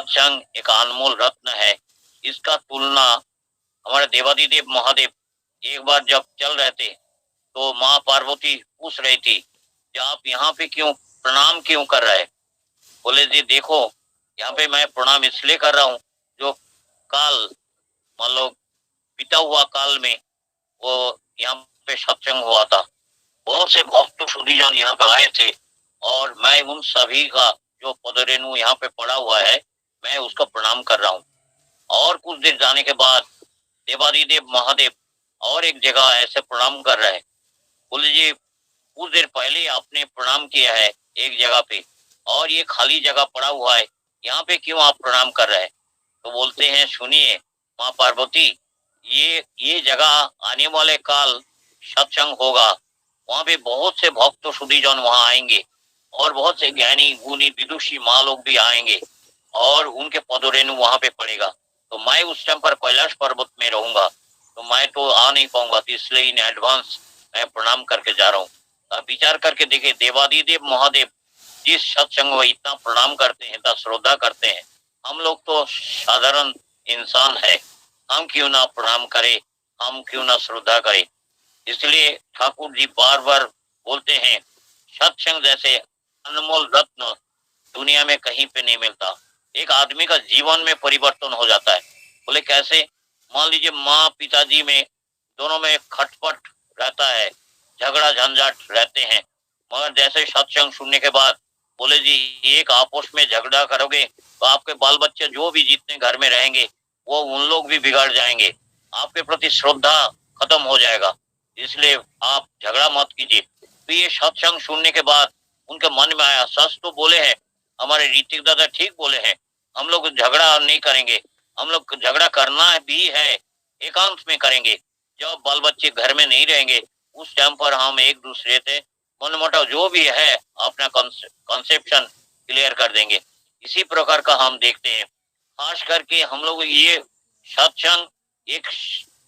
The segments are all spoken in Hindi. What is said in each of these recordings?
सत्संग एक अनमोल रत्न है। इसका तुलना हमारे देवादिदेव महादेव एक बार जब चल रहे थे तो माँ पार्वती पूछ रही थी कि आप यहाँ पे क्यों प्रणाम क्यों कर रहे हैं? बोले जी देखो, यहाँ पे मैं प्रणाम इसलिए कर रहा हूँ, जो काल मान लो बीता हुआ काल में वो यहाँ पे सत्संग हुआ था। बहुत से भक्त सुधीजन यहाँ पे आए थे और मैं उन सभी का जो पदरेणु यहाँ पे पड़ा हुआ है, मैं उसका प्रणाम कर रहा हूँ। और कुछ देर जाने के बाद देवादिदेव महादेव और एक जगह ऐसे प्रणाम कर रहे हैं। बोले जी कुछ देर पहले आपने प्रणाम किया है एक जगह पे और ये खाली जगह पड़ा हुआ है, यहाँ पे क्यों आप प्रणाम कर रहे हैं? तो बोलते हैं सुनिए माँ पार्वती, ये जगह आने वाले काल सत्संग होगा, वहां पे बहुत से भक्त सुधीजन वहां आएंगे और बहुत से ज्ञानी गुणी विदुषी माँ लोग भी आएंगे और उनके पदरेणु वहां पे पड़ेगा। तो मैं उस टाइम पर कैलाश पर्वत में रहूंगा, तो मैं तो आ नहीं पाऊंगा, तो इसलिए इन एडवांस मैं प्रणाम करके जा रहा हूँ। आप विचार करके देखिए, देवादिदेव महादेव जिस सत्संग में इतना प्रणाम करते हैं, इतना श्रद्धा करते हैं, हम लोग तो साधारण इंसान है, हम क्यों ना प्रणाम करें, हम क्यों ना श्रद्धा करें। इसलिए ठाकुर जी बार बार बोलते हैं सत्संग जैसे अनमोल रत्न दुनिया में कहीं पे नहीं मिलता। एक आदमी का जीवन में परिवर्तन हो जाता है। बोले कैसे? मान लीजिए माँ पिताजी में दोनों में खटपट रहता है, झगड़ा झंझट रहते हैं, मगर जैसे सत्संग सुनने के बाद बोले जी एक आपस में झगड़ा करोगे तो आपके बाल बच्चे जो भी जितने घर में रहेंगे वो उन लोग भी बिगड़ जाएंगे, आपके प्रति श्रद्धा खत्म हो जाएगा। इसलिए आप झगड़ा मत कीजिए। तो ये सत्संग सुनने के बाद उनके मन में आया, सच तो बोले हैं हमारे ऋतिक दादा, ठीक बोले हैं, हम लोग झगड़ा नहीं करेंगे, हम लोग झगड़ा करना भी है एकांत में करेंगे, जब बाल बच्चे घर में नहीं रहेंगे उस टाइम पर हम एक दूसरे से मनमुटाव जो भी है अपना कंसेप्शन क्लियर कर देंगे। इसी प्रकार का हम देखते हैं। खास करके हम लोग ये सत्संग एक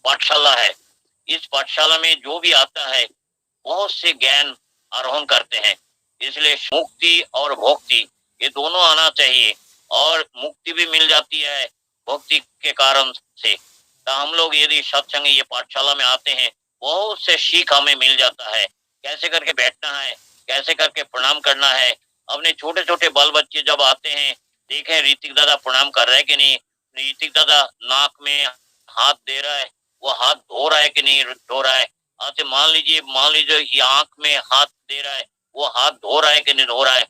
पाठशाला है, इस पाठशाला में जो भी आता है बहुत से ज्ञान आरोहण करते हैं। इसलिए मुक्ति और भक्ति ये दोनों आना चाहिए, और मुक्ति भी मिल जाती है भक्ति के कारण से। तो हम लोग यदि सत्संग ये पाठशाला में आते हैं, बहुत से सीख हमें मिल जाता है, कैसे करके बैठना है, कैसे करके प्रणाम करना है। अपने छोटे छोटे बाल बच्चे जब आते हैं, देखें ऋतिक दादा प्रणाम कर रहे हैं कि नहीं, ऋतिक दादा नाक में हाथ दे रहा है, वो हाथ धो रहा है कि नहीं धो रहा है। अच्छा मान लीजिए ये आंख में हाथ दे रहा है, वो हाथ धो रहा है कि नहीं धो रहा है।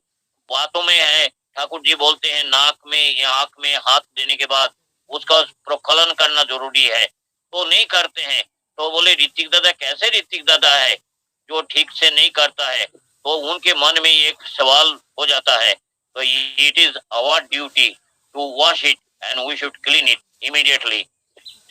बातों में है, ठाकुर जी बोलते हैं नाक में या आंख में हाथ देने के बाद उसका प्रक्षालन करना जरूरी है, तो नहीं करते हैं। तो बोले ऋतिक दादा कैसे ऋतिक दादा है जो ठीक से नहीं करता है? तो उनके मन में एक सवाल हो जाता है। तो it is our duty to wash it and we should clean it immediately.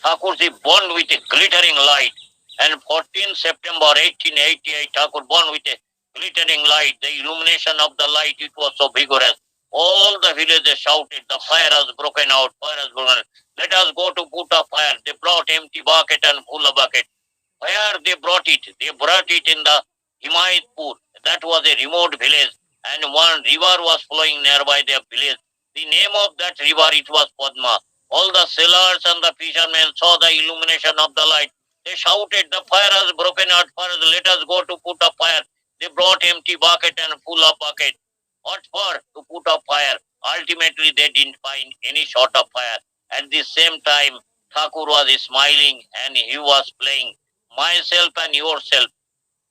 Thakur ji born with a glittering light, and 14 September 1888 Thakur born with a glittering light. The illumination of the light, it was so vigorous. All the villagers shouted, the fire has broken out, fire has broken out. Let us go to put a fire. They brought empty bucket and full of bucket. Where they brought it? They brought it in the Himayatpur. That was a remote village, and one river was flowing nearby their village. The name of that river, it was Padma. All the sailors and the fishermen saw the illumination of the light. They shouted, the fire has broken out, fire, let us go to put a fire. They brought empty bucket and full of bucket. What for? To put a fire. Ultimately, they didn't find any sort of fire. At the same time, Thakur was smiling and he was playing myself and yourself.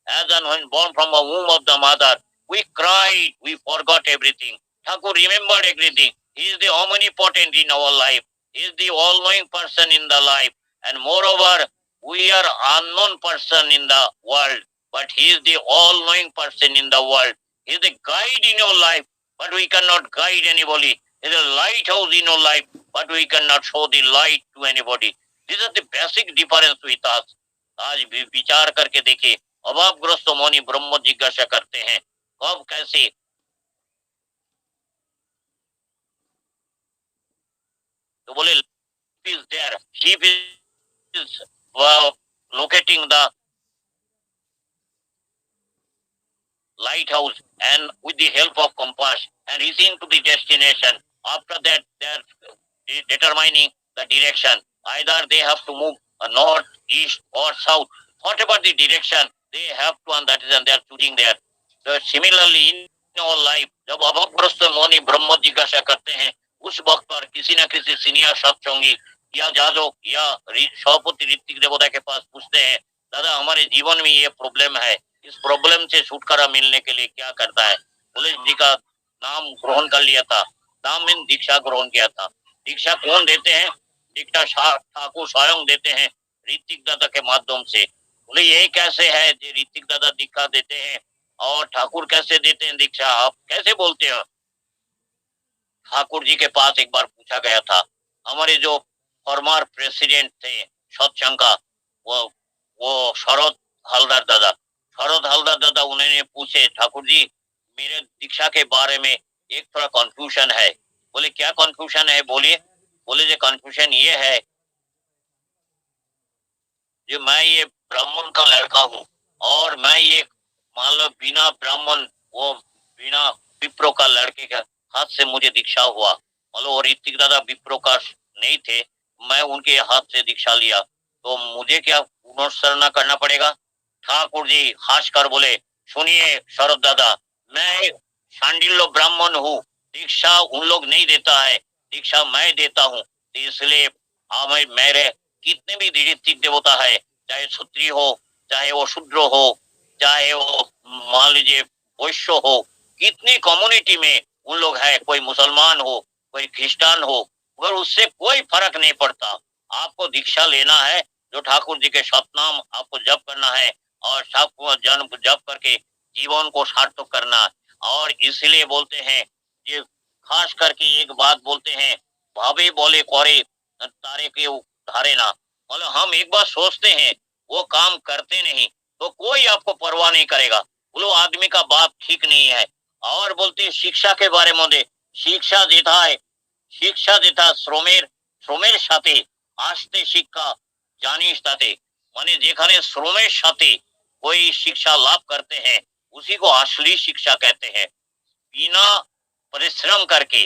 As and when born from a womb of the mother, we cried, we forgot everything. Thakur remembered everything. He is the omnipotent in our life. He is the all-knowing person in the life. And moreover, we are unknown person in the world, but he is the all-knowing person in the world. He is the guide in your life, but we cannot guide anybody. He is a lighthouse in your life, but we cannot show the light to anybody. This is the basic difference with us. आज भी विचार करके देखिए, अभावग्रस्त मौनी ब्रह्म जिज्ञासा करते हैं, कब कैसे। तो बोले is there, sheep is locating the lighthouse and with the help of compass and reaching to the destination. After that, they are determining the direction. Either they have to move north, east, or south. Whatever the direction they have to, and that is, and they are choosing there. So similarly, in our life, जब अभवग्रस्त मौनी ब्रह्म जिज्ञासा करते हैं, उस वक्त पर किसी न किसी सीनियर सत्संगी या जाजक या सभापति ऋतिक देवता के पास पूछते हैं, दादा हमारे जीवन में ये प्रॉब्लम है, इस प्रॉब्लम से छुटकारा मिलने के लिए क्या करता है। पुलिस जी का नाम ग्रहण कर लिया था, नाम मीन दीक्षा ग्रहण किया था। दीक्षा कौन देते हैं? दीक्षा ठाकुर स्वयं देते हैं ऋतिक दादा के माध्यम से। बोले यही कैसे है जो ऋतिक दादा दीक्षा देते हैं और ठाकुर कैसे देते हैं दीक्षा, आप कैसे बोलते हो? ठाकुर जी के पास एक बार पूछा गया था, हमारे जो फॉर्मर प्रेसिडेंट थे सत्संग का, वो शरद हलदर दादा, शरद हलदर दादा उन्होंने पूछे, ठाकुर जी मेरे दीक्षा के बारे में एक थोड़ा कंफ्यूजन है। बोले क्या कंफ्यूजन है, बोलिए। बोले जो कंफ्यूजन ये है, जो मैं ये ब्राह्मण का लड़का हूँ और मैं ये मान लो बिना ब्राह्मण, वो बिना विप्रो का लड़के का हाथ से मुझे दीक्षा हुआ। मतलब और ऋतिक दादा विप्रो का नहीं थे, मैं उनके हाथ से दीक्षा लिया, तो मुझे क्या पुनर्सरना करना पड़ेगा? ठाकुर जी हंस कर बोले, सुनिए शरद दादा, मैं शांडिल्य ब्राह्मण हूँ, दीक्षा उन लोग नहीं देता है, दीक्षा मैं देता हूँ। तो इसलिए हमें मेरे कितने भी ऋतिक देवता है, चाहे क्षत्रिय हो, चाहे वो शूद्र हो, चाहे वो मान लीजिए वैश्य हो, कितनी कम्युनिटी में उन लोग है, कोई मुसलमान हो, कोई क्रिस्टियन हो, मगर उससे कोई फर्क नहीं पड़ता। आपको दीक्षा लेना है, जो ठाकुर जी के सतनाम आपको जप करना है और सबको जन्म जप करके जीवन को सार्थक करना है। और इसलिए बोलते हैं, ये खास करके एक बात बोलते हैं, भावे बोले करे तारे के धारे ना। मतलब हम एक बार सोचते हैं, वो काम करते नहीं, तो कोई आपको परवाह नहीं करेगा, बोलो आदमी का बात ठीक नहीं है। और बोलते शिक्षा के बारे में, शिक्षा देता है, शिक्षा देता শ্রমের শ্রমের সাথে আসতে শিক্ষা জানিস তাতে। মানে যেখানে শ্রমের সাথে कोई शिक्षा लाभ करते हैं, उसी को असली शिक्षा कहते हैं। बिना परिश्रम करके,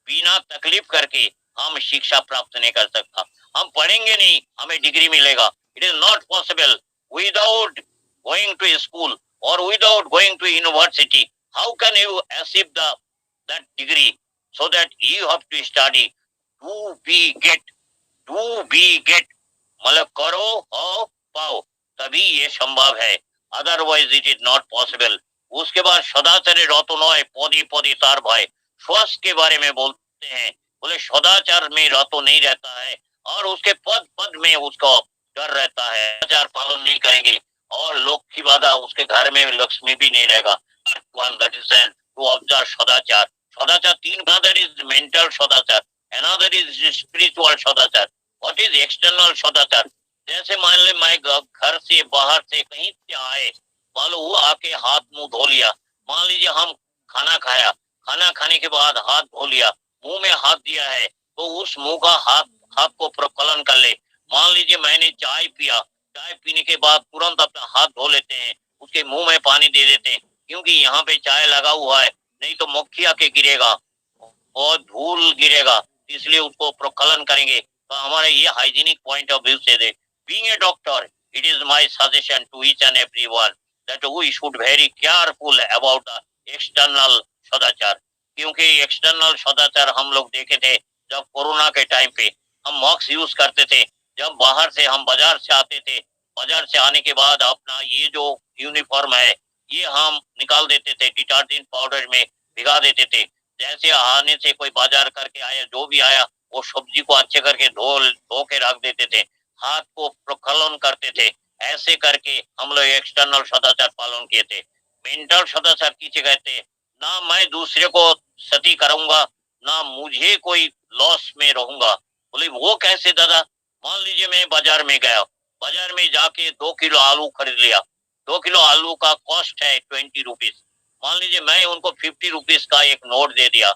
बिना तकलीफ करके हम शिक्षा प्राप्त नहीं कर सकता। हम पढ़ेंगे नहीं, हमें डिग्री मिलेगा, it is not possible without going to school और without going to university. How can you achieve that degree? so that you have to study, do be get, मतलब करो हो पाओ, तभी ये संभव है, otherwise it is not possible. उसके बाद सदाचारे रत नय पदे पदे तार भय, स्वास्थ्य के बारे में बोलते हैं, बोले सदाचार में रतो नहीं रहता है और उसके पद पद में उसको डर रहता है, सदाचार पालन नहीं करेंगे और लक्ष्मी बाधा, उसके घर में लक्ष्मी भी नहीं रहेगा। टू ऑब्जर्व सदाचार, सदाचार तीन, another is mental सदाचार, another is spiritual सदाचार, what is external सदाचार? जैसे मान ले मैं घर से बाहर से कहीं से आए, मान लो वो आके हाथ मुंह धो लिया, मान लीजिए हम खाना खाया, खाना खाने के बाद हाथ धो लिया, मुंह में हाथ दिया है, तो उस मुंह का हाथ को प्रकलन कर ले। मान लीजिए मैंने चाय पिया, चाय पीने के बाद तुरंत अपना हाथ धो लेते हैं, उसके मुंह में पानी दे देते हैं, क्योंकि यहाँ पे चाय लगा हुआ है, नहीं तो मक्खी आके गिरेगा और धूल गिरेगा, इसलिए उसको प्रकलन करेंगे। तो हमारे ये हाइजीनिक पॉइंट ऑफ व्यू से दे। Being a doctor, it is my suggestion to each and everyone that we should very careful about the external सदाचार, क्योंकि एक्सटर्नल सदाचार हम लोग देखे थे जब कोरोना के टाइम पे हम मास्क यूज करते थे, जब बाहर से हम बाजार से आते थे, बाजार से आने के बाद अपना ये जो यूनिफॉर्म है ये हम निकाल देते थे, डिटर्जेंट पाउडर में भिगा देते थे। जैसे आने से कोई बाजार करके आया, जो भी आया वो सब्जी को अच्छे करके धो के रख देते थे, हाथ को प्रकलन करते थे। ऐसे करके हम लोग एक्सटर्नल सदाचार पालन किए थे। मेंटल सदाचार किसे कहते? ना मैं दूसरे को क्षति करूंगा, ना मुझे कोई लॉस में रहूंगा। बोले वो कैसे दादा? मान लीजिए मैं बाजार में गया, बाजार में जाके 2 किलो आलू खरीद लिया, 2 किलो आलू का कॉस्ट है 20 रुपीज। मान लीजिए मैं उनको 50 रुपीज का एक नोट दे दिया,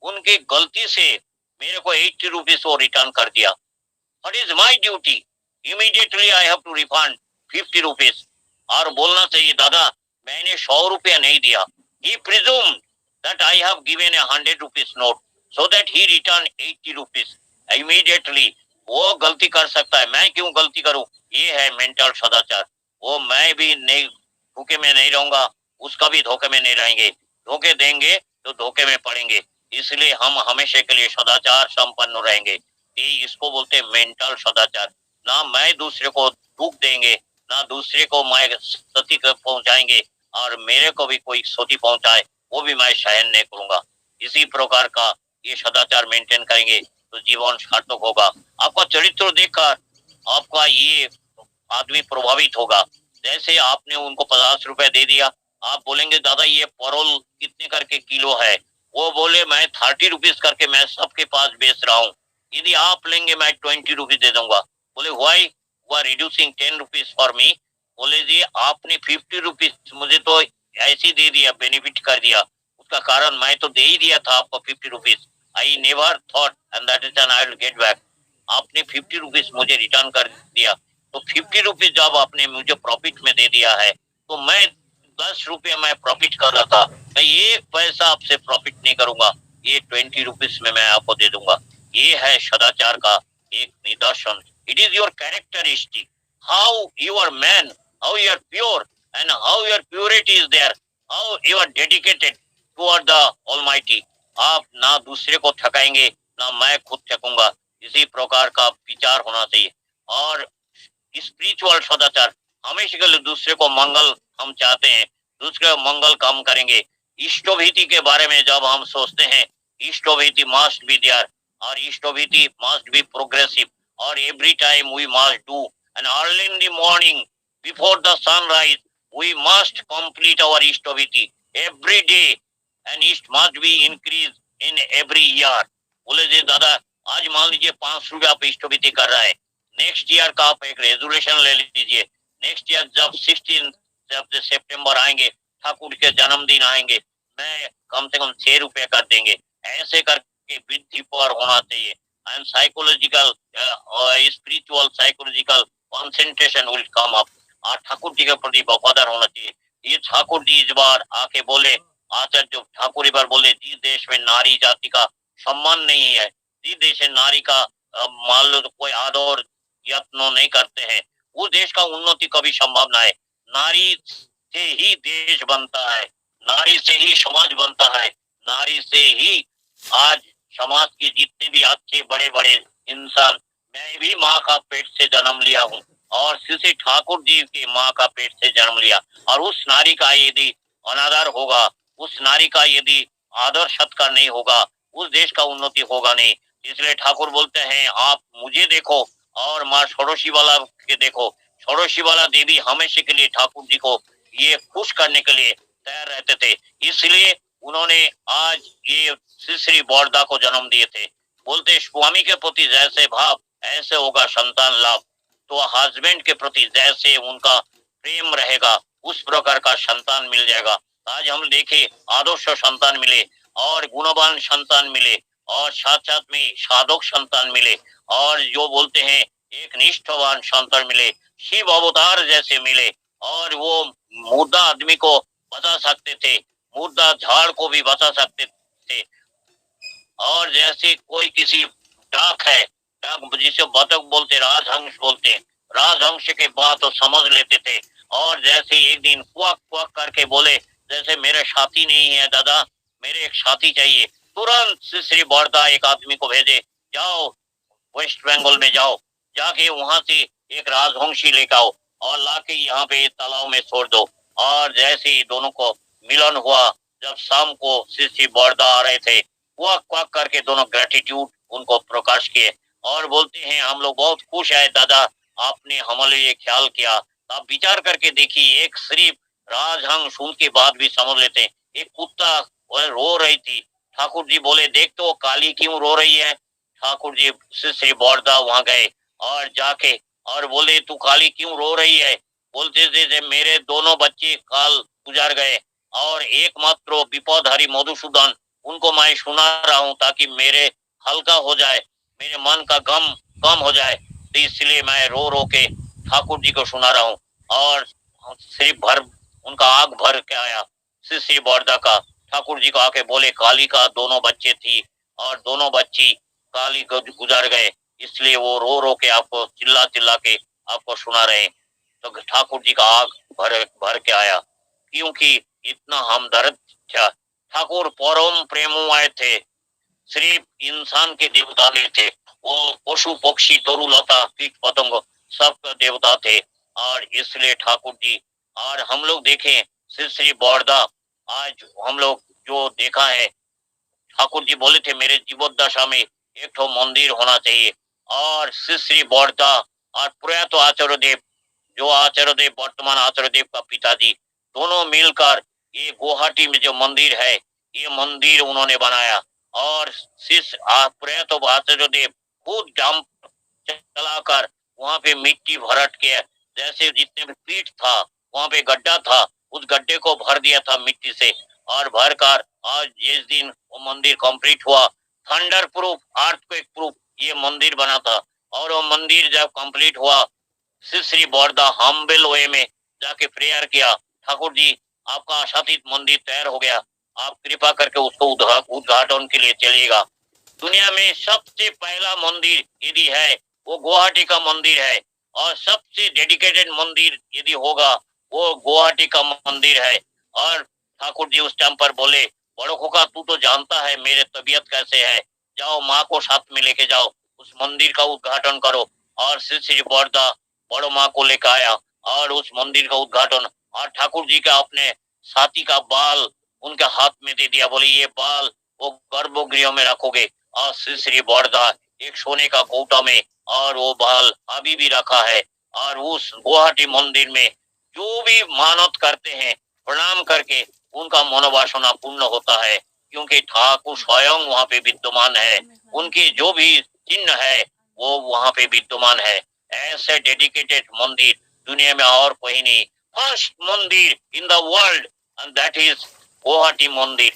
उनकी गलती से मेरे को 80 रुपीज वो रिटर्न कर दिया। What is my duty? Immediately I have to refund 50 rupees. और बोलना चाहिए दादा मैंने 100 रुपया नहीं दिया। He presume that I have given a 100 rupees note, so that he return 80 rupees immediately. वो गलती कर सकता है, मैं क्यों गलती करूं? ये है मेंटल सदाचार। वो मैं भी नहीं, धोखे में नहीं रहूंगा, उसका भी धोखे में नहीं रहेंगे। धोखे देंगे तो धोखे में पड़ेंगे। इसलिए हम हमेशा के लिए सदाचार संपन्न रहेंगे। ये इसको बोलते हैं मेंटल सदाचार। ना मैं दूसरे को दुख देंगे, ना दूसरे को मैं क्षति पहुंचाएंगे, और मेरे को भी कोई क्षति पहुंचाए वो भी मैं सहन नहीं करूंगा। इसी प्रकार का ये सदाचार मेंटेन करेंगे तो जीवन सार्थक होगा। आपका चरित्र देखकर आपका ये आदमी प्रभावित होगा। जैसे आपने उनको 50 रुपए दे दिया, आप बोलेंगे दादा ये परवल कितने करके किलो है? वो बोले मैं 30 रुपीज करके मैं सबके पास बेच रहा हूँ, यदि आप लेंगे मैं 20 रुपीज दे दूंगा। बोले why you are reducing 10 rupees for me? बोले जी आपने 50 रुपीज मुझे तो ऐसे ही दे दिया, बेनिफिट कर दिया, उसका कारण मैं तो दे ही दिया था आपको 50 rupees. I never thought and that is an I will get back. आपने 50 रुपीज मुझे रिटर्न कर दिया, तो 50 रुपीज जब आपने मुझे प्रॉफिट में दे दिया है, तो मैं 10 रुपये मैं प्रॉफिट कर रहा था, मैं एक पैसा आपसे प्रॉफिट नहीं करूंगा, ये 20 रुपीज में मैं आपको दे दूंगा। ये है सदाचार का एक निदर्शन। It is your characteristic, how you are man, how you are pure and how your purity is there, how you are dedicated toward the almighty. आप ना दूसरे को ठकाएंगे, ना मैं खुद ठकूंगा। इसी प्रकार का विचार होना चाहिए। और स्पिरिचुअल सदाचार, हमेशा के लिए दूसरे को मंगल हम चाहते हैं, दूसरे को मंगल काम करेंगे। इष्टोभीति के बारे में जब हम सोचते हैं, इष्टोभीति मस्ट बी देयर, और इष्टोभीति मस्ट बी प्रोग्रेसिव, और every time we must do, and early in the morning before the sunrise we must complete our इष्टोभीति every day, and it must be increase in every year. बोले जी दादा आज मान लीजिए 5 रुपये आप इष्टोभीति कर रहा है, नेक्स्ट ईयर का आप एक रेजोल्यूशन ले लीजिए, नेक्स्ट ईयर जब 16 जब सितंबर आएंगे, ठाकुर के जन्मदिन आएंगे, मैं कम से कम 6 रुपए कर देंगे। ऐसे करके वृद्धि पर होना चाहिए। And psychological spiritual psychological concentration will come up. और ठाकुर जी के प्रति वफादार होना चाहिए। ये ठाकुर जी इस बार आके बोले, आचार्य ठाकुर इस बार बोले, जिस देश में नारी जाति का सम्मान नहीं है, जिस देश में नारी का मान लो तो कोई आदर यत्न नहीं करते हैं, उस देश का उन्नति कभी संभव ना है। नारी से ही देश बनता है, नारी से ही समाज बनता है, नारी से ही आज समाज के जितने भी अच्छे बड़े बड़े इंसान, मैं भी माँ का पेट से जन्म लिया हूँ, और श्री ठाकुर जी की माँ का पेट से जन्म लिया, और उस नारी का यदि अनादर होगा, उस नारी का यदि आदर सत्कार नहीं होगा, उस देश का उन्नति होगा नहीं। इसलिए ठाकुर बोलते हैं आप मुझे देखो और माँ षोडशी वाला के देखो। षोडशी वाला देवी हमेशा के लिए ठाकुर जी को ये खुश करने के लिए तैयार रहते थे, इसलिए उन्होंने आज ये श्री बॉर्दा को जन्म दिए थे। बोलते स्वामी के प्रति जैसे भाव ऐसे होगा संतान लाभ, तो हस्बैंड के प्रति जैसे उनका प्रेम रहेगा उस प्रकार का संतान मिल जाएगा। आज हम देखे आदर्श संतान मिले, और गुणवान संतान मिले, और साथ साथ में साधक संतान मिले, और जो बोलते हैं एक निष्ठावान संतान मिले, शिव अवतार जैसे मिले, और वो मुर्दा आदमी को बचा सकते थे, मुर्दा झाड़ को भी बचा सकते थे। और जैसे कोई किसी डाक है, डाक जिसे बतख बोलते, राजहंस बोलते, राजहंस के बात तो समझ लेते थे, और जैसे एक दिन क्वाक क्वाक करके बोले जैसे मेरे साथी नहीं है दादा, मेरे एक साथी चाहिए, तुरंत श्री बॉर्दा एक आदमी को भेजे, जाओ वेस्ट बंगाल में जाओ, जाके वहां से एक राजवंशी लेकर आओ और लाके यहाँ पे तालाब में छोड़ दो। और जैसे ही दोनों को मिलन हुआ, जब शाम को श्री बॉर्दा आ रहे थे, क्वाक क्वाक करके दोनों ग्रेटिट्यूड उनको प्रकाश किए, और बोलते हैं हम लोग बहुत खुश है दादा, आपने हमारे लिए ख्याल किया। आप विचार करके देखिए, एक सिर्फ राजहंस उनके बात भी समझ लेते हैं। एक कुत्ता रो रही थी, ठाकुर जी बोले देख तो काली क्यों रो रही है। ठाकुर जी श्री बॉर्दा वहां गए और जाके और बोले तू काली क्यों रो रही है। बोलते थे मेरे दोनों बच्चे काल गुजार गए, और एकमात्र विपदहारी मधुसूदन, उनको मैं सुना रहा हूँ ताकि मेरे हल्का हो जाए, मेरे मन का गम कम हो जाए, तो इसलिए मैं रो रो के ठाकुर जी को सुना रहा हूँ। और सिर्फ भर उनका आग भर के आया श्री बॉर्दा का, ठाकुर जी को आके बोले काली का दोनों बच्चे थी और दोनों बच्ची काली गुजर गए, इसलिए वो रो रो के आपको चिल्ला चिल्ला के आपको सुना रहे हैं। तो ठाकुर जी का आग भर भर के आया, क्योंकि इतना हमदर्द था। ठाकुर परम प्रेममय थे, सिर्फ इंसान के देवता नहीं थे, वो पशु पक्षी तरुलता कीट पतंग सबका देवता थे। और इसलिए ठाकुर जी, और हम लोग देखें श्री श्री बौरदा, आज हम लोग जो देखा है, ठाकुर जी बोले थे मेरे जीवोदशा में एक ठो मंदिर होना चाहिए। और श्री श्री बौरदा और प्रयात आचार्य देव, जो आचार्य देव वर्तमान आचार्य देव का पिताजी, दोनों मिलकर ये गुवाहाटी में जो मंदिर है, ये मंदिर उन्होंने बनाया। और शिष्य प्रयात आचार्य देव खुद डंप चलाकर वहां पे मिट्टी भरट के, जैसे जितने भी पीठ था वहां पे गड्ढा था, उस गड्ढे को भर दिया था मिट्टी से। और भरकर आज जिस दिन वो मंदिर कंप्लीट हुआ, थंडर प्रूफ अर्थक्वेक प्रूफ ये मंदिर बना था। और वो मंदिर जब कंप्लीट हुआ, श्री श्री बौरदा हम्बल वे में जाके प्रेयर किया, ठाकुर जी आपका आशातीत मंदिर तैयार हो गया, आप कृपा करके उसको उद्घाटन के लिए चलिएगा। दुनिया में सबसे पहला मंदिर यदि है वो गुवाहाटी का मंदिर है, और सबसे डेडिकेटेड मंदिर यदि होगा वो गुवाहाटी का मंदिर है। और ठाकुर जी उस टाइम पर बोले, बड़ो खोका तू तो जानता है मेरे तबीयत कैसे है, जाओ माँ को साथ में लेके जाओ, उस मंदिर का उद्घाटन करो। और श्री श्री बौरदा बड़ो माँ को लेकर आया और उस मंदिर का उद्घाटन, और ठाकुर जी का अपने साथी का बाल उनके हाथ में दे दिया, बोले ये बाल वो गर्भगृह में रखोगे। और श्री श्री बौरदा एक सोने का कोटा में, और वो बाल अभी भी रखा है। और उस गुवाहाटी मंदिर में जो भी मानत करते हैं, प्रणाम करके उनका मनोवासना पूर्ण होता है, क्योंकि ठाकुर स्वयं वहाँ पे विद्यमान है, उनकी जो भी चिन्ह है वो वहाँ पे विद्यमान है। ऐसे डेडिकेटेड मंदिर दुनिया में और कोई नहीं, first mandir in the world, and that is Guwahati mandir.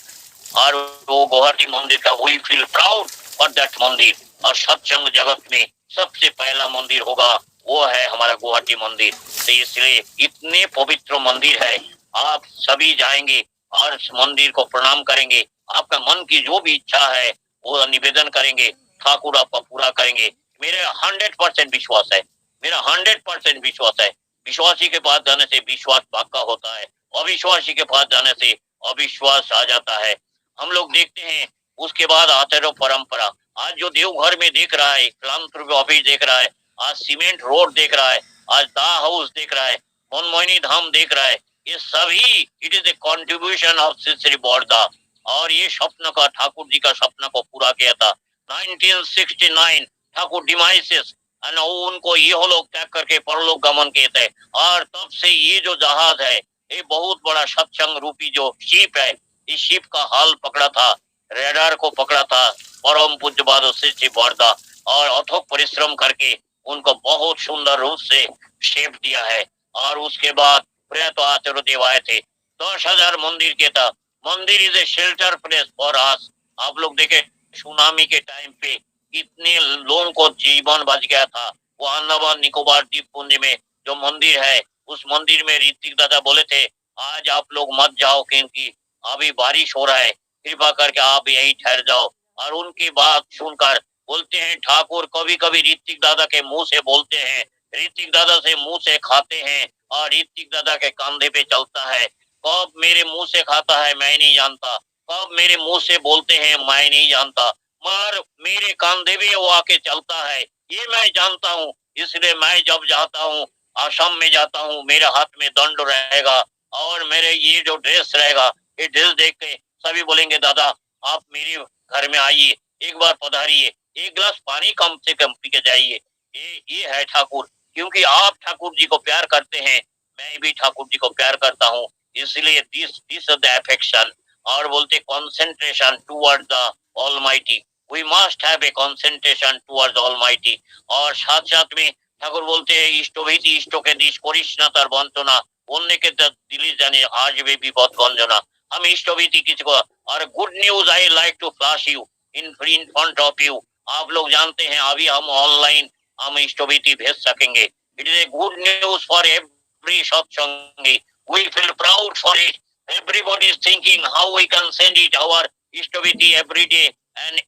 और वो गुवाहाटी मंदिर का we feel proud for that mandir. और सत्संग जगत में सबसे पहला मंदिर होगा वो है हमारा गुवाहाटी मंदिर। तो इसलिए इतने पवित्र मंदिर है, आप सभी जाएंगे और इस मंदिर को प्रणाम करेंगे, आपका मन की जो भी इच्छा है वो निवेदन करेंगे, ठाकुर आपका पूरा करेंगे। मेरे 100% विश्वास है, मेरा 100% विश्वास है। विश्वासी के पास जाने से विश्वास पक्का होता है, अविश्वासी के पास जाने से अविश्वास आ जाता है। हम लोग देखते हैं उसके बाद आचार्य परंपरा, आज जो देवघर में देख रहा है, फिलांथ्रोपी ऑफिस देख रहा है, आज सीमेंट रोड देख रहा है, आज दा हाउस देख रहा है, मनमोहिनी धाम देख रहा है, ये सभी it is a contribution of Shri Shri Borda. और ये स्वप्न का ठाकुर जी का सपना को पूरा किया था 1969 ठाकुर डिमाइसेस, उनको ये लोग त्याग करके परलोक गमन किए थे। और तब से ये जो जहाज है, ये बहुत बड़ा सत्संग रूपी जो शिप है, इस शिप का हाल पकड़ा था, रेडार को पकड़ा था परम पूज्य बाद श्री बौरदा, और अथक परिश्रम करके उनको बहुत सुंदर रूप से शेप दिया है। और उसके बाद प्रयात आचार्य देव आए थे, 10,000 मंदिर के था। मंदिर is a shelter place for us. आप लोग देखे सुनामी के टाइम पे कितने लोगों को जीवन बच गया था। वो अंडमान निकोबार द्वीप पुंज में जो मंदिर है, उस मंदिर में ऋतिक दादा बोले थे आज आप लोग मत जाओ, क्योंकि अभी बारिश हो रहा है, कृपा करके आप यही ठहर जाओ। और उनकी बात सुनकर बोलते हैं ठाकुर कभी कभी ऋतिक दादा के मुंह से बोलते हैं, ऋतिक दादा से मुंह से खाते हैं, और ऋतिक दादा के कंधे पे चलता है। कब मेरे मुंह से खाता है मैं नहीं जानता, कब मेरे मुंह से बोलते हैं मैं नहीं जानता, मगर मेरे कंधे पे वो आके चलता है ये मैं जानता हूँ। इसलिए मैं जब जाता हूँ, आसाम में जाता हूँ, मेरे हाथ में दंड रहेगा और मेरे ये जो ड्रेस रहेगा, ये ड्रेस देख के सभी बोलेंगे दादा आप मेरे घर में आइए, एक बार पधारिए, एक गिलास पानी कम से कम पी के जाइए। ये है ठाकुर, क्योंकि आप ठाकुर जी को प्यार करते हैं, मैं भी ठाकुर जी को प्यार करता हूँ, इसलिए दिस द अफेक्शन। और बोलते concentration toward the almighty, we must have a concentration toward almighty. और साथ साथ में ठाकुर बोलते हैं इष्टभीति इष्टके दिश करिस ना तार बंतना, অন্যকে দিলি জানি আসবে বিপদ গঞ্জনা। हम इष्टभीति किसी को, और good news I like to flash you in front of you. आप लोग जानते हैं अभी हम ऑनलाइन हम इष्टभीति भेज सकेंगे। It is a good news for every सत्संगी, we feel proud for it. Everybody is thinking how we can send it our इष्टभीति every day and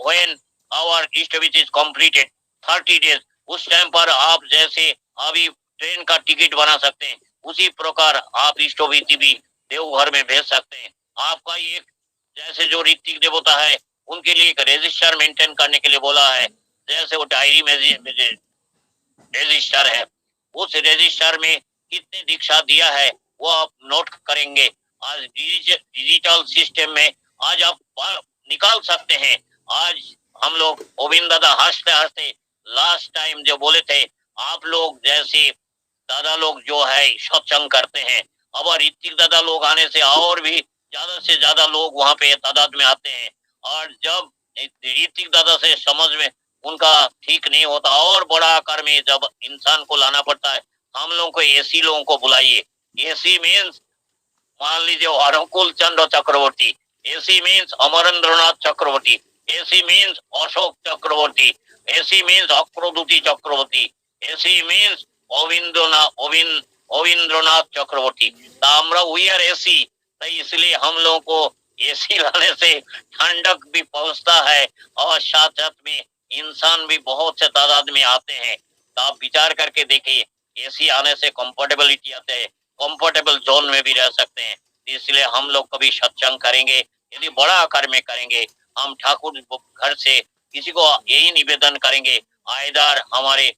when our established is completed 30 days, उस टाइम पर आप जैसे अभी ट्रेन का टिकट बना सकते हैं, उसी प्रकार आप इष्टोपति भी देवघर में भेज सकते हैं। आपका एक जैसे जो ऋतिक देवता है उनके लिए एक रजिस्टर मेंटेन करने के लिए बोला है, जैसे वो डायरी में रजिस्टर है, उस रजिस्टर में कितने दीक्षा दिया है वो आप नोट करेंगे। आज डिजिटल सिस्टम में आज आप निकाल सकते हैं। आज हम लोग गोविंद दादा हंसते हंसते लास्ट टाइम जो बोले थे, आप लोग जैसे दादा लोग जो है सत्संग करते हैं, अब ऋतिक दादा लोग आने से और भी ज्यादा से ज्यादा लोग वहां पे तादाद में आते हैं। और जब ऋतिक दादा से समझ में उनका ठीक नहीं होता और बड़ा आकार में जब इंसान को लाना पड़ता है, हम लोगों को ऐसी लोगों को बुलाइए। ऐसी मीन्स मान लीजिए हरकुल चंद्र चक्रवर्ती, ऐसी मीन्स अमरेंद्रनाथ चक्रवर्ती, ऐसी मीन्स अशोक चक्रवर्ती, ऐसी मीन्स अक्रोदूती चक्रवर्ती, ऐसी means Rabindranath Chakraborty. We are एसी, तो इसलिए हम लोगों को एसी लाने से ठंडक भी पहुंचता है और साथ साथ में इंसान भी बहुत से तादाद में आते हैं। तो आप विचार करके देखिए, एसी आने से कंफर्टेबिलिटी आते हैं, कंफर्टेबल जोन में भी रह सकते हैं। इसलिए हम लोग कभी सत्संग करेंगे, यदि बड़ा आकार में करेंगे, हम ठाकुर घर से किसी को यही निवेदन करेंगे, आयदार हमारे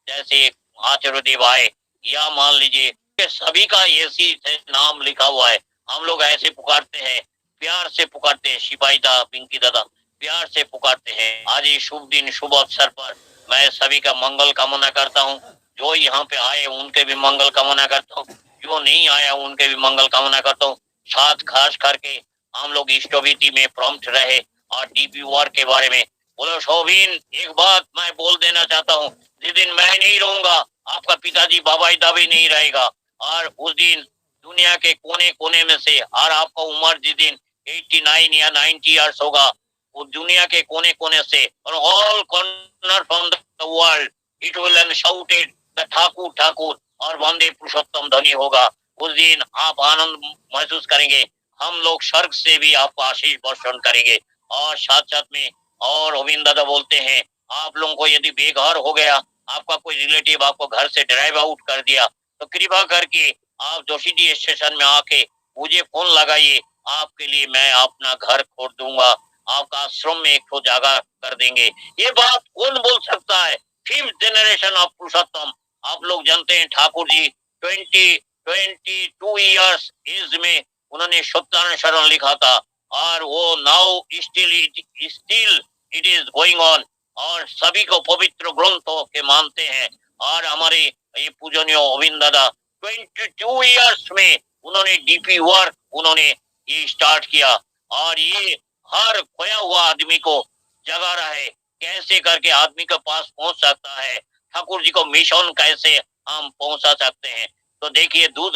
जैसे आचार्य देव आए या मान लीजिए सभी का एसी से नाम लिखा हुआ है, हम लोग ऐसे पुकारते हैं, प्यार से पुकारते हैं, सिपाही दा पिंकी दादा प्यार से पुकारते हैं। आज ये शुभ दिन शुभ अवसर पर मैं सभी का मंगल कामना करता हूँ। जो यहाँ पे आए उनके भी मंगल कामना करता हूँ, जो नहीं आया उनके भी मंगल कामना करता हूँ। साथ खास करके हम लोग इष्टोपति में प्रॉम्प्ट रहे और डीपी वर्क के बारे में बोलो। शोभिन, एक बात मैं बोल देना चाहता हूँ, जिस दिन मैं नहीं रहूंगा आपका पिताजी बाबा दावी नहीं रहेगा, और उस दिन दुनिया के कोने कोने में से, और आपका उम्र जिस दिन 89 या 90 ईयर्स होगा, वो दुनिया के कोने कोने से और all corner from the world it will and shouted the Thakur Thakur और वंदे पुरुषोत्तम ध्वनि होगा। उस दिन आप आनंद महसूस करेंगे, हम लोग स्वर्ग से भी आपको आशीष वर्षण करेंगे। और साथ साथ में और गोविंद दादा बोलते हैं, आप लोगों को यदि बेघर हो गया, आपका कोई रिलेटिव आपको घर से ड्राइव आउट कर दिया, तो कृपा करके आप जोशीजी स्टेशन में आके मुझे फोन लगाइए, आपके लिए मैं अपना घर खोल दूंगा, आपका आश्रम में एक तो जगह कर देंगे। ये बात कौन बोल सकता है? 5th जनरेशन ऑफ पुरुषोत्तम। आप लोग जानते हैं ठाकुर जी 22 ईयर्स एज में उन्होंने सत्यान शरण लिखा था, और वो now still it is going on, और सभी को पवित्र ग्रंथों के मानते हैं। और हमारे ये पूजनीय गोविंद दादा 22 ईयर्स में उन्होंने डीपी वर्क उन्होंने ये स्टार्ट किया, और ये हर खोया हुआ आदमी को जगा रहा है, कैसे करके आदमी के पास पहुंच सकता है, ठाकुर जी को मिशन कैसे हम पहुंचा सकते हैं। तो देखिए, दूध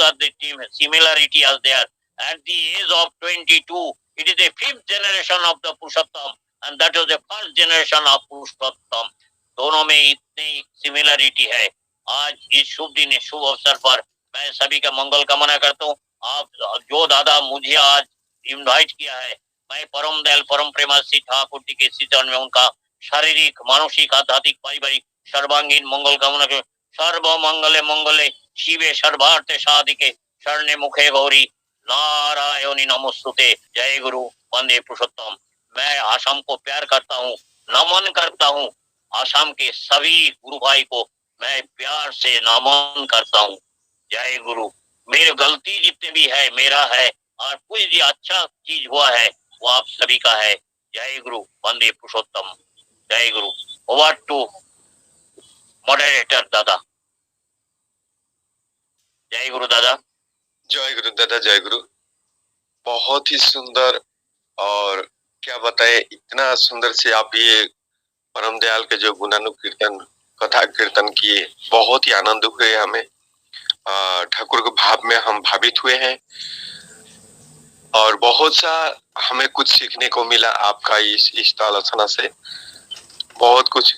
similarity as there at the age of 22 it is the 5th generation of the Purushottam and that was the 1st generation of Purushottam। दोनों में इतनी सिमिलरिटी है। आज इस शुभ दिन शुभ अवसर पर मैं सभी का मंगल कामना करता हूँ। आप जो दादा मुझे आज इनवाइट किया है, मैं परम दयाल परम प्रेमासी ठाकुर जी के चरण में उनका शारीरिक मानसिक आध्यात्मिक पारिवारिक सर्वांगीण मंगल कामना कर। सर्व मंगले मंगले शिवे सर्वार्थ साधिके शरणे मुखे गौरी नारायणी नमोस्तुते। जय गुरु वंदे पुरुषोत्तम। मैं आसाम को प्यार करता हूँ, नमन करता हूँ। आसाम के सभी गुरु भाई को मैं प्यार से नमन करता हूँ। जय गुरु। मेरी गलती जितने भी है मेरा है, और कुछ भी अच्छा चीज हुआ है वो आप सभी का है। जय गुरु वंदे पुरुषोत्तम। जय गुरु। ओवर टू मॉडरेटर दादा। जय गुरु दादा। जय गुरु दादा, जय गुरु। बहुत ही सुंदर, और क्या बताए, इतना सुंदर से आप ये परम दयाल के जो गुणानुकीर्तन कथा कीर्तन किए, बहुत ही आनंद हुए हमें। ठाकुर के भाव में हम भावित हुए हैं, और बहुत सा हमें कुछ सीखने को मिला आपका इस आलोचना से। बहुत कुछ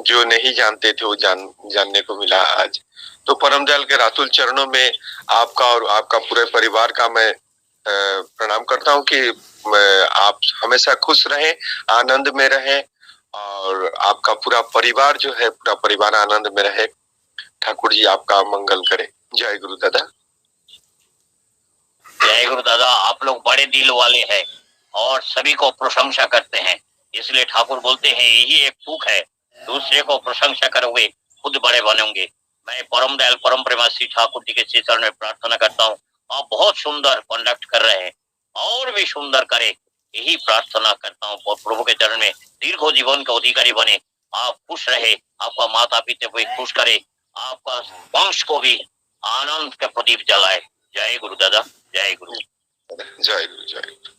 जो नहीं जानते थे वो जानने को मिला आज। तो परम दयाल के रातुल चरणों में आपका और आपका पूरे परिवार का मैं प्रणाम करता हूँ कि आप हमेशा खुश रहें, आनंद में रहें और आपका पूरा परिवार जो है, पूरा परिवार आनंद में रहे। ठाकुर जी आपका मंगल करे। जय गुरु दादा। जय गुरु दादा। आप लोग बड़े दिल वाले हैं और सभी को प्रशंसा करते हैं, इसलिए ठाकुर बोलते हैं यही एक तुक है, दूसरे को प्रशंसा करोगे खुद बड़े बनोगे। मैं परम दयाल परम प्रेमासी ठाकुर जी के श्री चरण में प्रार्थना करता हूँ, आप बहुत सुंदर कंडक्ट कर रहे हैं, और भी सुंदर करे, यही प्रार्थना करता हूँ। और प्रभु के चरण में दीर्घ जीवन के अधिकारी बने, आप खुश रहे, आपका माता पिता को भी खुश करे, आपका वंश को भी आनंद का प्रदीप जलाए। जय गुरु दादा। जय गुरु। जय गुरु। जय गुरु।